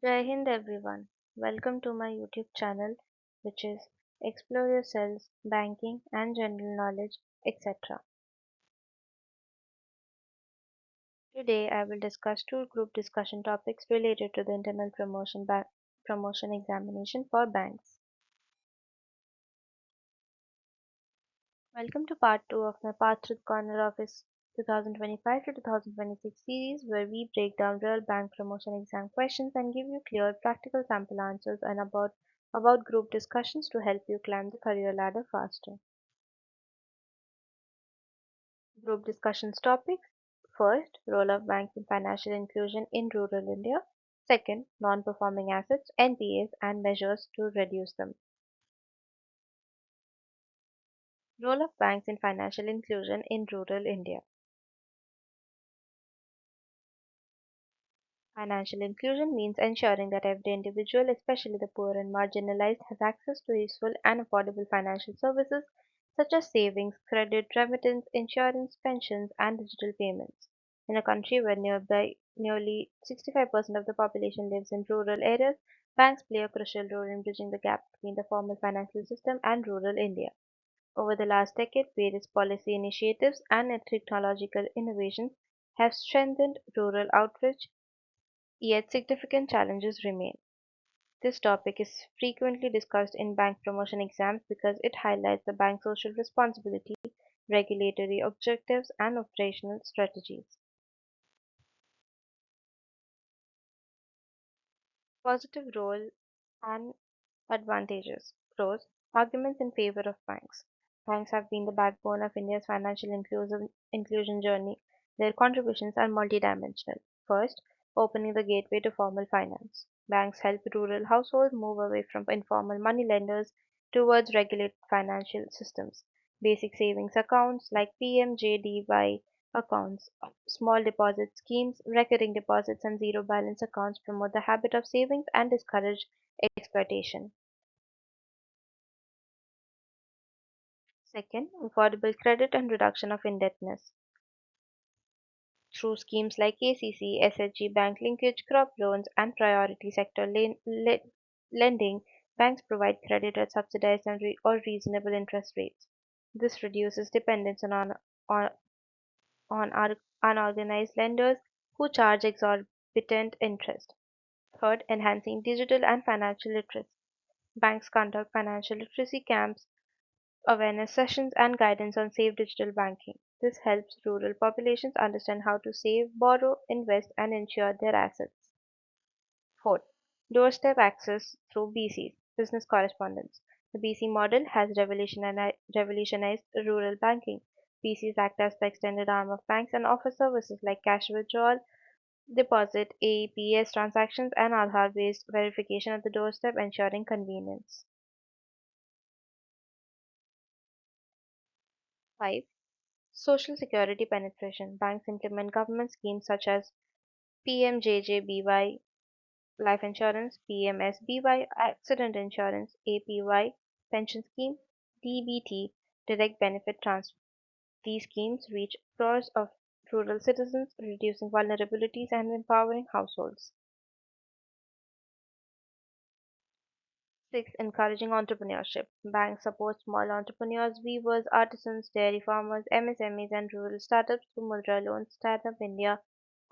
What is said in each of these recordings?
Jai Hind everyone. Welcome to my YouTube channel, which is Explore Yourselves, Banking and General Knowledge, etc. Today I will discuss two group discussion topics related to the internal promotion examination for banks. Welcome to part 2 of my Path Through the Corner Office 2025 to 2026 series, where we break down real bank promotion exam questions and give you clear practical sample answers and about group discussions to help you climb the career ladder faster. Group discussions topics: first, role of banks in financial inclusion in rural India; second, non-performing assets (NPAs) and measures to reduce them. Role of banks in financial inclusion in rural India. Financial inclusion means ensuring that every individual, especially the poor and marginalized, has access to useful and affordable financial services such as savings, credit, remittance, insurance, pensions, and digital payments. In a country where nearly 65% of the population lives in rural areas, banks play a crucial role in bridging the gap between the formal financial system and rural India. Over the last decade, various policy initiatives and technological innovations have strengthened rural outreach, yet significant challenges remain. This topic is frequently discussed in bank promotion exams because it highlights the bank's social responsibility, regulatory objectives, and operational strategies. Positive role and advantages. Pros: arguments in favor of banks. Banks have been the backbone of India's inclusion journey. Their contributions are multidimensional. First, opening the gateway to formal finance. Banks help rural households move away from informal money lenders towards regulated financial systems. Basic savings accounts like PMJDY accounts, small deposit schemes, recurring deposits, and zero balance accounts promote the habit of savings and discourage exploitation. Second, affordable credit and reduction of indebtedness. Through schemes like KCC, SHG bank linkage, crop loans, and priority sector lending, banks provide credit at subsidized or reasonable interest rates. This reduces dependence on, on unorganized lenders who charge exorbitant interest. Third, enhancing digital and financial literacy. Banks conduct financial literacy camps, awareness sessions, and guidance on safe digital banking. This helps rural populations understand how to save, borrow, invest, and insure their assets. Fourth, doorstep access through BCs, business correspondence. The BC model has revolutionized rural banking. BCs act as the extended arm of banks and offer services like cash withdrawal, deposit, AEPS transactions, and Aadhaar-based verification at the doorstep, ensuring convenience. 5. Social security penetration. Banks implement government schemes such as PMJJBY life insurance, PMSBY accident insurance, APY pension scheme, DBT direct benefit transfer. These schemes reach crores of rural citizens, reducing vulnerabilities and empowering households. 6. Encouraging entrepreneurship. Banks support small entrepreneurs, weavers, artisans, dairy farmers, MSMEs, and rural startups through Mudra loans, Startup India,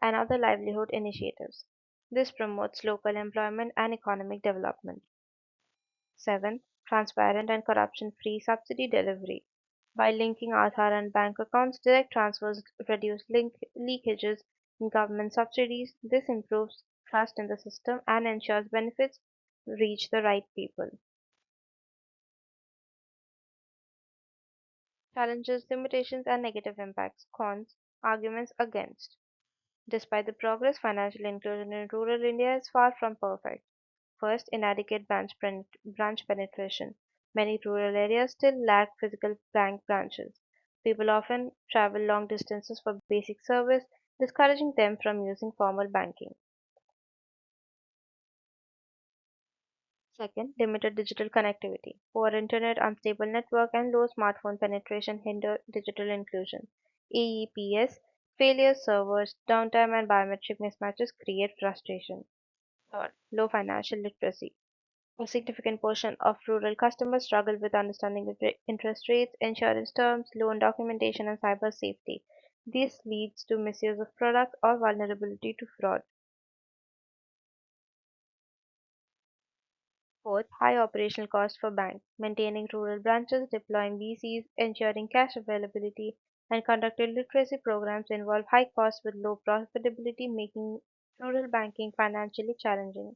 and other livelihood initiatives. This promotes local employment and economic development. 7. Transparent and corruption-free subsidy delivery. By linking Aadhaar and bank accounts, direct transfers reduce leakages in government subsidies. This improves trust in the system and ensures benefits reach the right people. Challenges, limitations, and negative impacts. Cons, arguments against. Despite the progress, financial inclusion in rural India is far from perfect. First, inadequate branch penetration. Many rural areas still lack physical bank branches. People often travel long distances for basic service, discouraging them from using formal banking. Second, limited digital connectivity. Poor internet, unstable network, and low smartphone penetration hinder digital inclusion. AEPS, failures, servers, downtime, and biometric mismatches create frustration. Third, low financial literacy. A significant portion of rural customers struggle with understanding interest rates, insurance terms, loan documentation, and cyber safety. This leads to misuse of products or vulnerability to fraud. Fourth, high operational costs for banks. Maintaining rural branches, deploying BCs, ensuring cash availability, and conducting literacy programs involve high costs with low profitability, making rural banking financially challenging.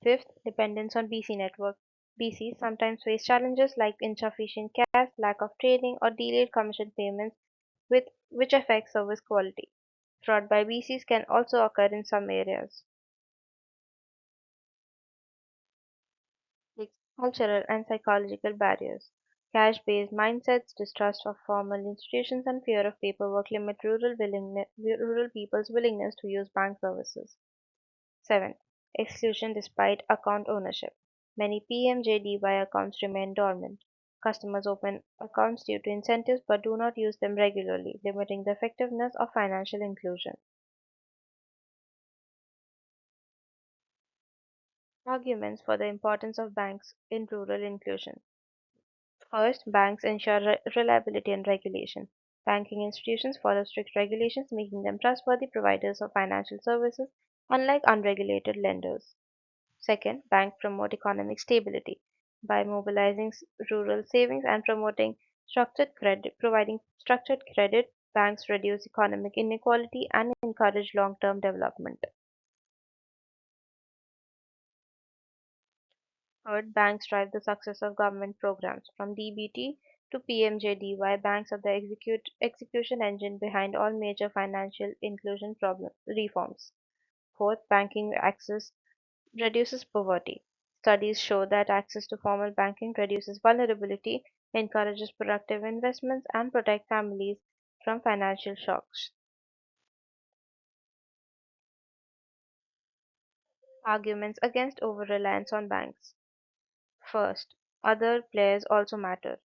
Fifth, dependence on BC network. BCs sometimes face challenges like insufficient cash, lack of training, or delayed commission payments, which affect service quality. Fraud by BCs can also occur in some areas. Six, cultural and psychological barriers. Cash-based mindsets, distrust of formal institutions, and fear of paperwork limit rural people's willingness to use bank services. 7. Exclusion despite account ownership. Many PMJDY accounts remain dormant. Customers open accounts due to incentives but do not use them regularly, limiting the effectiveness of financial inclusion. Arguments for the importance of banks in rural inclusion. First, banks ensure reliability and regulation. Banking institutions follow strict regulations, making them trustworthy providers of financial services, unlike unregulated lenders. Second, banks promote economic stability by mobilizing rural savings and providing structured credit. Banks reduce economic inequality and encourage long-term development. Third, banks drive the success of government programs. From DBT to PMJDY, banks are the execution engine behind all major financial inclusion reforms. Fourth, banking access reduces poverty. Studies show that access to formal banking reduces vulnerability, encourages productive investments, and protects families from financial shocks. Arguments against over-reliance on banks. First, other players also matter.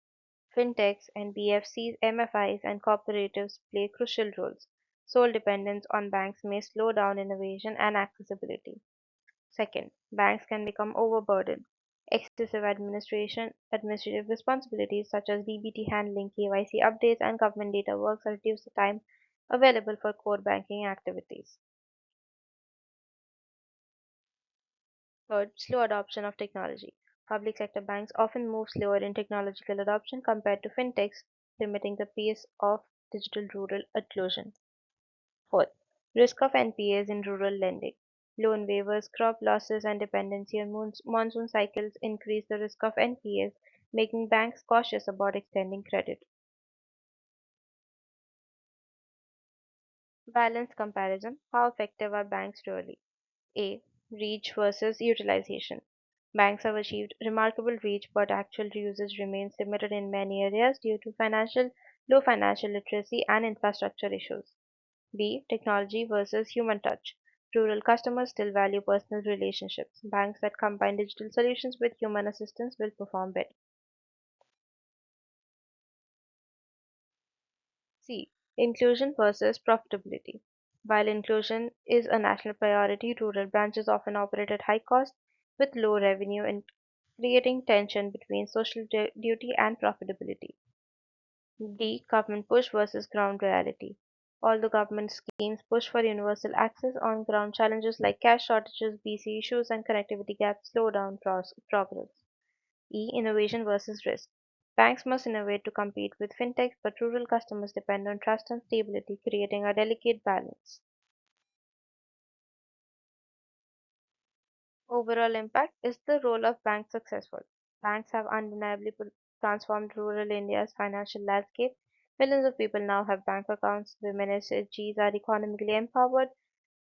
Fintechs, NBFCs, MFIs, and cooperatives play crucial roles. Sole dependence on banks may slow down innovation and accessibility. Second, banks can become overburdened. Excessive administrative responsibilities such as DBT handling, KYC updates, and government data works reduce the time available for core banking activities. Third, slow adoption of technology. Public sector banks often move slower in technological adoption compared to fintechs, limiting the pace of digital rural inclusion. Fourth, risk of NPAs in rural lending. Loan waivers, crop losses, and dependency on monsoon cycles increase the risk of NPAs, making banks cautious about extending credit. Balanced comparison. How effective are banks really? A. Reach versus utilization. Banks have achieved remarkable reach, but actual usage remains limited in many areas due to low financial literacy and infrastructure issues. B. Technology versus human touch. Rural customers still value personal relationships. Banks that combine digital solutions with human assistance will perform better. C. Inclusion versus profitability. While inclusion is a national priority, rural branches often operate at high cost with low revenue and creating tension between social duty and profitability. D. Government push versus ground reality. Although government schemes push for universal access, on ground challenges like cash shortages, BC issues, and connectivity gaps slow down progress. E. Innovation versus risk. Banks must innovate to compete with fintechs, but rural customers depend on trust and stability, creating a delicate balance. Overall impact is the role of banks successful. Banks have undeniably transformed rural India's financial landscape. Millions of people now have bank accounts, women SHGs are economically empowered,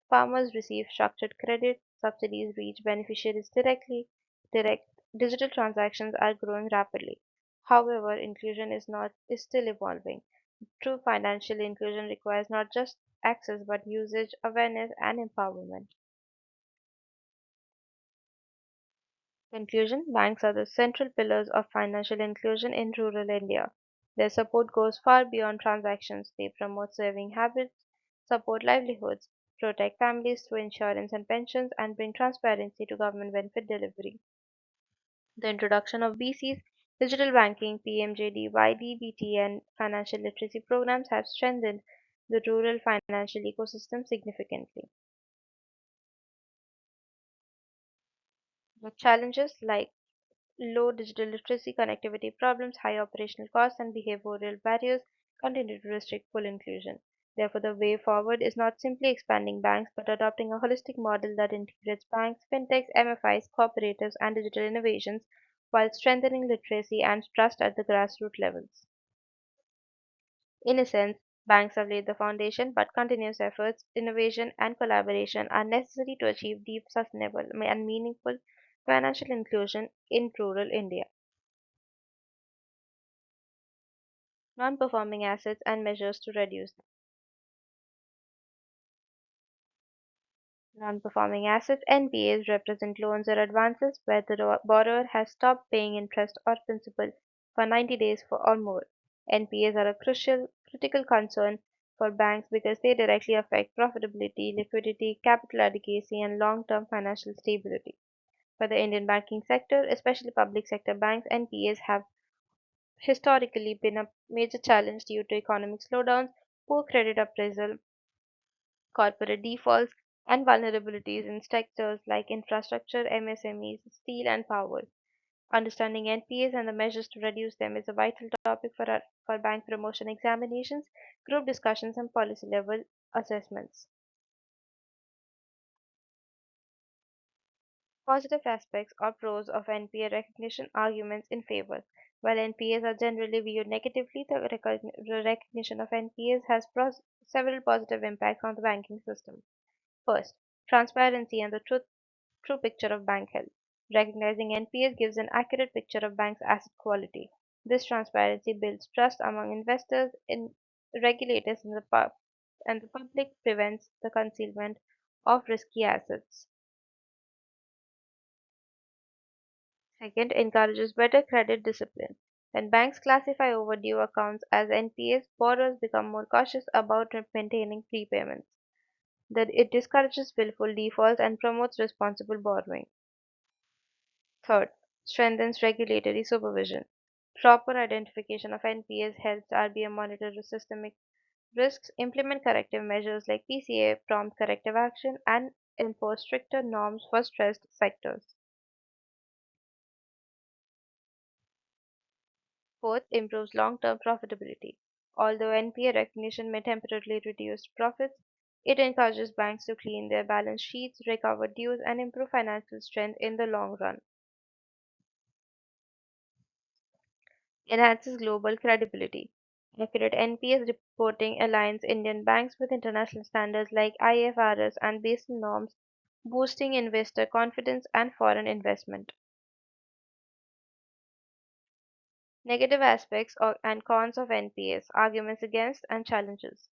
farmers receive structured credit, subsidies reach beneficiaries directly, direct digital transactions are growing rapidly. However, inclusion is still evolving. True financial inclusion requires not just access but usage, awareness, and empowerment. Conclusion. Banks are the central pillars of financial inclusion in rural India. Their support goes far beyond transactions. They promote saving habits, support livelihoods, protect families through insurance and pensions, and bring transparency to government benefit delivery. The introduction of BC's digital banking, PMJD, YDBT, and financial literacy programs have strengthened the rural financial ecosystem significantly. With challenges like low digital literacy, connectivity problems, high operational costs, and behavioral barriers continue to restrict full inclusion. Therefore, the way forward is not simply expanding banks but adopting a holistic model that integrates banks, fintechs, MFIs, cooperatives, and digital innovations while strengthening literacy and trust at the grassroots levels. In a sense, banks have laid the foundation, but continuous efforts, innovation, and collaboration are necessary to achieve deep, sustainable, and meaningful financial inclusion in rural India. Non-performing assets and measures to reduce them. Non-performing assets (NPAs) represent loans or advances where the borrower has stopped paying interest or principal for 90 days or more. NPAs are a critical concern for banks because they directly affect profitability, liquidity, capital adequacy, and long-term financial stability. For the Indian banking sector, especially public sector banks, NPAs have historically been a major challenge due to economic slowdowns, poor credit appraisal, corporate defaults, and vulnerabilities in sectors like infrastructure, MSMEs, steel, and power. Understanding NPAs and the measures to reduce them is a vital topic for bank promotion examinations, group discussions, and policy level assessments. Positive aspects or pros of NPA recognition arguments in favor. While NPAs are generally viewed negatively, the recognition of NPAs has several positive impacts on the banking system. First, transparency and the true picture of bank health. Recognizing NPAs gives an accurate picture of bank's asset quality. This transparency builds trust among investors, in regulators, and the public prevents the concealment of risky assets. Second, encourages better credit discipline. When banks classify overdue accounts as NPAs, borrowers become more cautious about maintaining prepayments. That it discourages willful defaults and promotes responsible borrowing. Third, strengthens regulatory supervision. Proper identification of NPAs helps RBI monitor the systemic risks, implement corrective measures like PCA, prompt corrective action, and enforce stricter norms for stressed sectors. Fourth, improves long-term profitability. Although NPA recognition may temporarily reduce profits, it encourages banks to clean their balance sheets, recover dues, and improve financial strength in the long run. Enhances global credibility. Accurate NPS reporting aligns Indian banks with international standards like IFRS and Basel norms, boosting investor confidence and foreign investment. Negative aspects and cons of NPS, arguments against and challenges.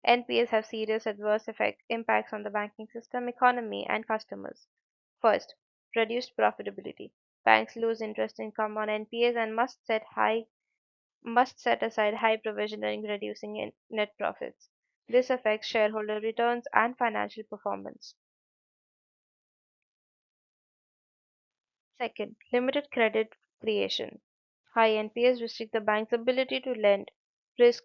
NPS have serious adverse impacts on the banking system, economy, and customers. First, reduced profitability. Banks lose interest income on NPAs and must set aside high provisioning, reducing net profits. This affects shareholder returns and financial performance. Second, limited credit creation. High NPAs restrict the bank's ability to lend. Risk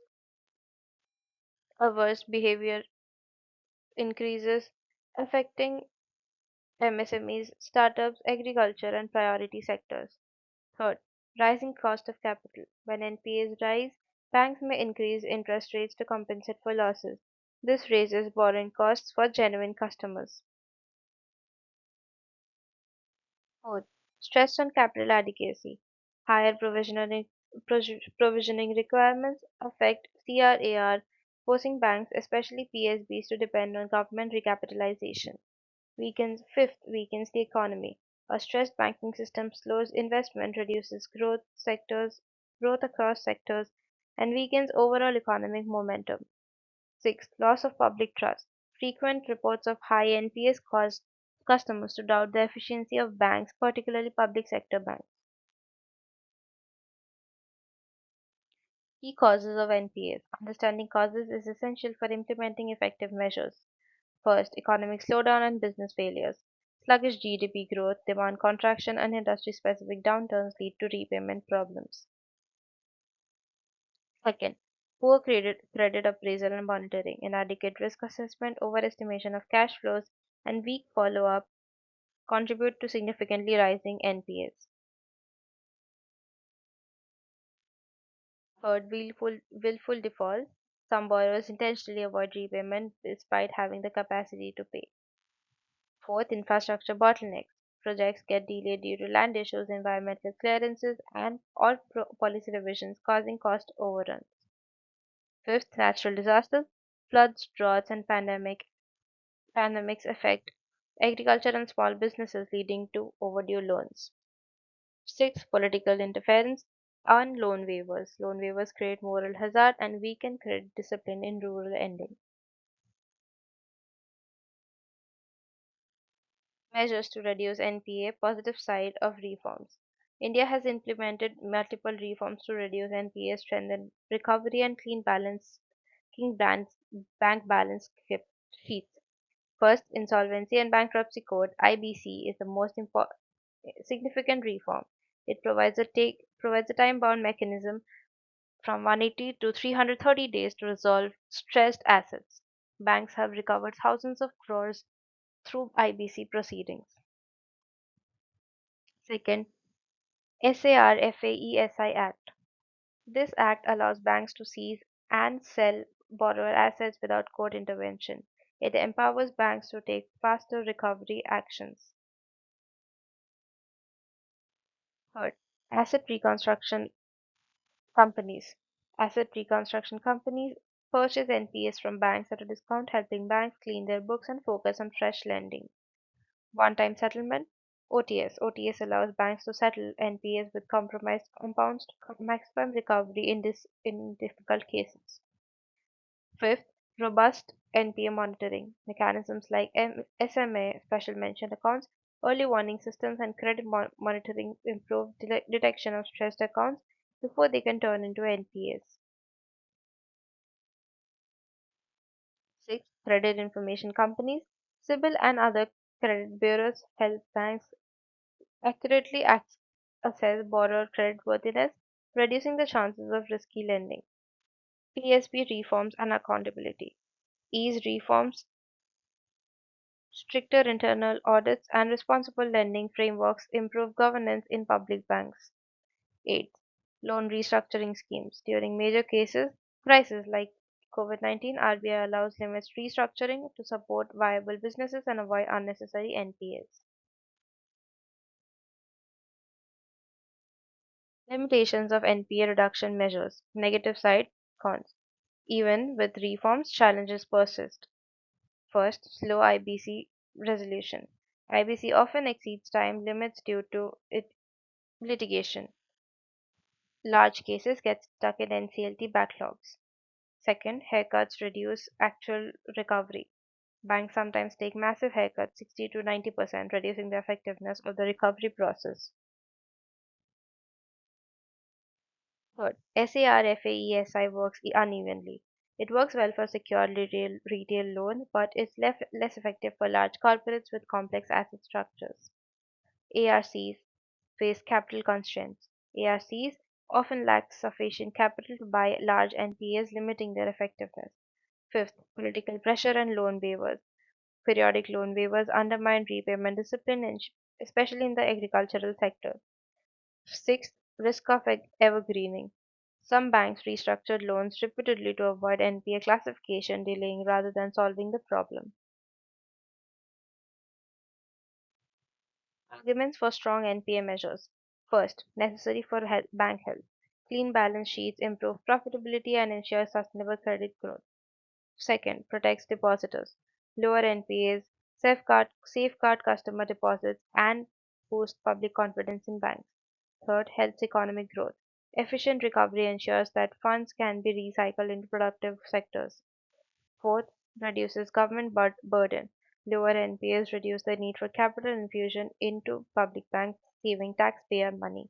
averse behavior increases, affecting MSMEs, startups, agriculture, and priority sectors. Third, rising cost of capital. When NPAs rise, banks may increase interest rates to compensate for losses. This raises borrowing costs for genuine customers. Fourth, stress on capital adequacy. Higher provisioning requirements affect CRAR, forcing banks, especially PSBs, to depend on government recapitalization. Weakens the economy. A stressed banking system slows investment, reduces growth across sectors, and weakens overall economic momentum. Sixth, loss of public trust. Frequent reports of high NPS cause customers to doubt the efficiency of banks, particularly public sector banks. Key causes of NPS. Understanding causes is essential for implementing effective measures. First, economic slowdown and business failures. Sluggish GDP growth, demand contraction, and industry specific downturns lead to repayment problems. Second, poor credit appraisal and monitoring, inadequate risk assessment, overestimation of cash flows, and weak follow up contribute to significantly rising NPAs. Third, willful default. Some borrowers intentionally avoid repayment despite having the capacity to pay. Fourth, infrastructure bottlenecks. Projects get delayed due to land issues, environmental clearances, and or policy revisions causing cost overruns. Fifth, natural disasters. Floods, droughts, and pandemics affect agriculture and small businesses, leading to overdue loans. Sixth, political interference on loan waivers. Loan waivers create moral hazard and weaken credit discipline in rural lending. Measures to reduce NPA. Positive side of reforms. India has implemented multiple reforms to reduce NPA, strengthen recovery, and clean bank balance sheets. First, Insolvency and Bankruptcy Code (IBC) is the most significant reform. It provides a time-bound mechanism from 180 to 330 days to resolve stressed assets. Banks have recovered thousands of crores through IBC proceedings. Second, SARFAESI Act. This act allows banks to seize and sell borrower assets without court intervention. It empowers banks to take faster recovery actions. Third, asset reconstruction companies. Asset reconstruction companies purchase NPAs from banks at a discount, helping banks clean their books and focus on fresh lending. One-time settlement (OTS). OTS allows banks to settle NPAs with compromised compounds to maximum recovery in difficult cases. Fifth, robust NPA monitoring. Mechanisms like SMA, special mention accounts, early warning systems, and credit monitoring improve detection of stressed accounts before they can turn into NPAs. Six, credit information companies. CIBIL and other credit bureaus help banks accurately assess borrower creditworthiness, reducing the chances of risky lending. PSB reforms and accountability. Ease reforms, stricter internal audits, and responsible lending frameworks improve governance in public banks. 8. Loan restructuring schemes. During major crises like COVID-19, RBI allows limits restructuring to support viable businesses and avoid unnecessary NPAs. Limitations of NPA reduction measures. Negative side, cons. Even with reforms, challenges persist. First, slow IBC resolution. IBC often exceeds time limits due to litigation. Large cases get stuck in NCLT backlogs. Second, haircuts reduce actual recovery. Banks sometimes take massive haircuts, 60 to 90%, reducing the effectiveness of the recovery process. Third, SARFAESI works unevenly. It works well for secured retail loans, but is less effective for large corporates with complex asset structures. ARCs face capital constraints. ARCs often lack sufficient capital to buy large NPAs, limiting their effectiveness. Fifth, political pressure and loan waivers. Periodic loan waivers undermine repayment discipline, especially in the agricultural sector. Sixth, risk of evergreening. Some banks restructured loans repeatedly to avoid NPA classification, delaying rather than solving the problem. Arguments for strong NPA measures. First, necessary for bank health. Clean balance sheets improve profitability and ensure sustainable credit growth. Second, protects depositors. Lower NPAs, safeguard customer deposits, and boost public confidence in banks. Third, helps economic growth. Efficient recovery ensures that funds can be recycled into productive sectors. Fourth, reduces government burden. Lower NPAs reduce the need for capital infusion into public banks, saving taxpayer money.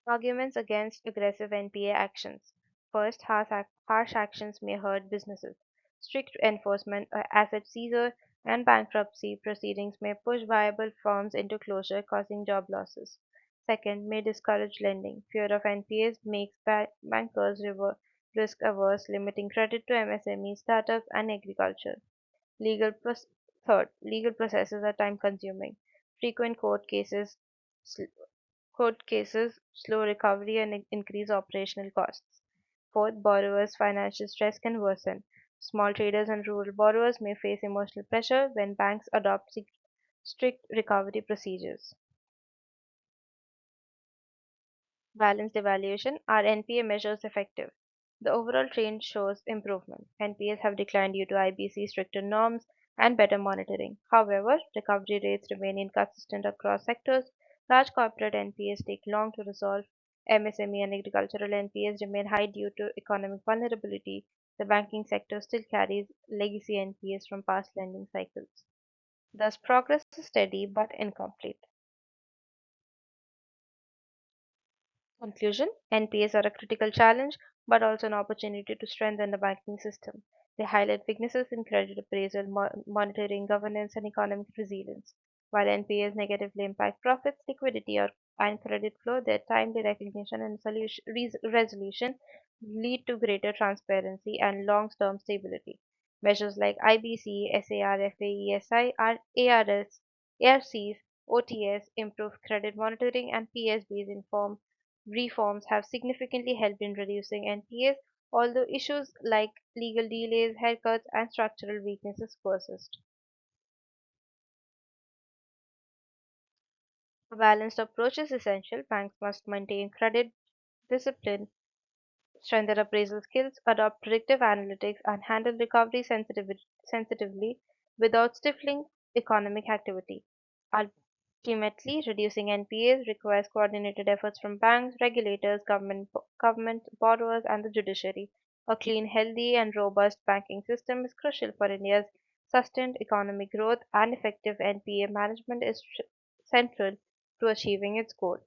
Arguments against aggressive NPA actions. First, harsh actions may hurt businesses. Strict enforcement, asset seizure, and bankruptcy proceedings may push viable firms into closure, causing job losses. Second, may discourage lending. Fear of NPAs makes bankers risk averse, limiting credit to MSMEs, startups, and agriculture. Legal proc- Third, legal processes are time consuming. Frequent sl- court cases slow recovery and increase operational costs. Fourth, borrowers' financial stress can worsen. Small traders and rural borrowers may face emotional pressure when banks adopt strict recovery procedures. Balanced evaluation. Are NPA measures effective? The overall trend shows improvement. NPAs have declined due to IBC stricter norms and better monitoring. However, recovery rates remain inconsistent across sectors. Large corporate NPAs take long to resolve. MSME and agricultural NPAs remain high due to economic vulnerability. The banking sector still carries legacy NPAs from past lending cycles. Thus, progress is steady but incomplete. Conclusion: NPAs are a critical challenge, but also an opportunity to strengthen the banking system. They highlight weaknesses in credit appraisal, monitoring, governance, and economic resilience. While NPAs negatively impact profits, liquidity, and credit flow, their timely recognition and resolution lead to greater transparency and long-term stability. Measures like IBC, SAR, FAESI, ARS, ARCs, OTS improve credit monitoring, and PSBs inform reforms have significantly helped in reducing NPAs, although issues like legal delays, haircuts, and structural weaknesses persist. A balanced approach is essential. Banks must maintain credit discipline, strengthen appraisal skills, adopt predictive analytics, and handle recovery sensitively without stifling economic activity. Ultimately, reducing NPAs requires coordinated efforts from banks, regulators, government, borrowers, and the judiciary. A clean, healthy, and robust banking system is crucial for India's sustained economic growth, and effective NPA management is central to achieving its goal.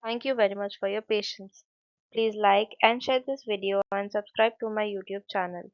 Thank you very much for your patience. Please like and share this video and subscribe to my YouTube channel.